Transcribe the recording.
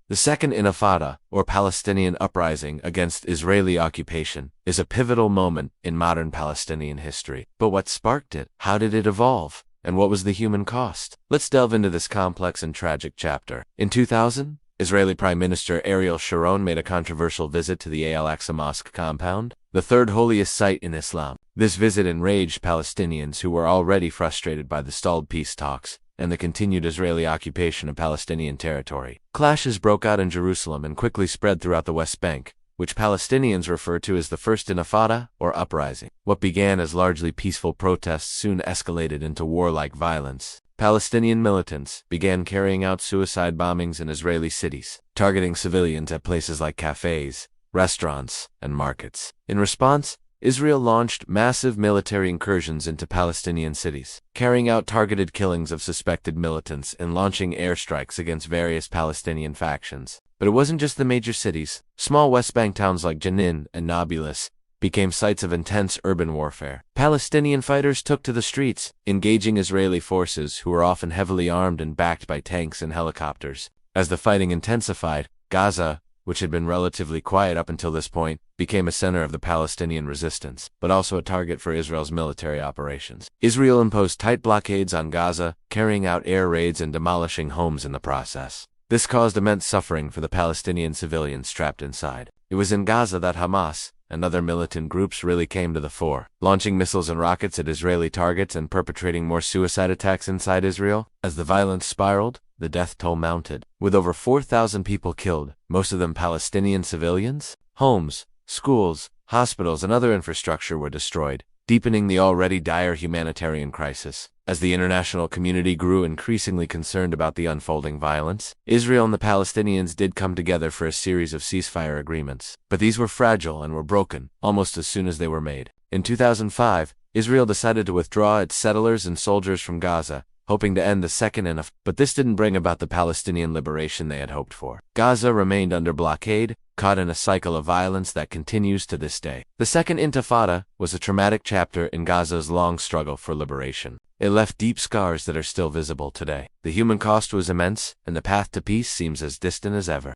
The Second Intifada, or Palestinian uprising against Israeli occupation, is a pivotal moment in modern Palestinian history. But what sparked it? How did it evolve? And what was the human cost? Let's delve into this complex and tragic chapter. In 2000, Israeli Prime Minister Ariel Sharon made a controversial visit to the Al-Aqsa Mosque compound, the third holiest site in Islam. This visit enraged Palestinians who were already frustrated by the stalled peace talks and the continued Israeli occupation of Palestinian territory. Clashes broke out in Jerusalem and quickly spread throughout the West Bank, which Palestinians refer to as the First Intifada, or uprising. What began as largely peaceful protests soon escalated into warlike violence. Palestinian militants began carrying out suicide bombings in Israeli cities, targeting civilians at places like cafes, restaurants, and markets. In response, Israel launched massive military incursions into Palestinian cities, carrying out targeted killings of suspected militants and launching airstrikes against various Palestinian factions. But it wasn't just the major cities. Small West Bank towns like Jenin and Nablus became sites of intense urban warfare. Palestinian fighters took to the streets, engaging Israeli forces who were often heavily armed and backed by tanks and helicopters. As the fighting intensified, Gaza, which had been relatively quiet up until this point, became a center of the Palestinian resistance, but also a target for Israel's military operations. Israel imposed tight blockades on Gaza, carrying out air raids and demolishing homes in the process. This caused immense suffering for the Palestinian civilians trapped inside. It was in Gaza that Hamas and other militant groups really came to the fore, launching missiles and rockets at Israeli targets and perpetrating more suicide attacks inside Israel. As the violence spiraled, the death toll mounted. With over 4,000 people killed, most of them Palestinian civilians, homes, schools, hospitals, and other infrastructure were destroyed, deepening the already dire humanitarian crisis. As the international community grew increasingly concerned about the unfolding violence, Israel and the Palestinians did come together for a series of ceasefire agreements. But these were fragile and were broken almost as soon as they were made. In 2005, Israel decided to withdraw its settlers and soldiers from Gaza, hoping to end the Second Intifada, but this didn't bring about the Palestinian liberation they had hoped for. Gaza remained under blockade, caught in a cycle of violence that continues to this day. The Second Intifada was a traumatic chapter in Gaza's long struggle for liberation. It left deep scars that are still visible today. The human cost was immense, and the path to peace seems as distant as ever.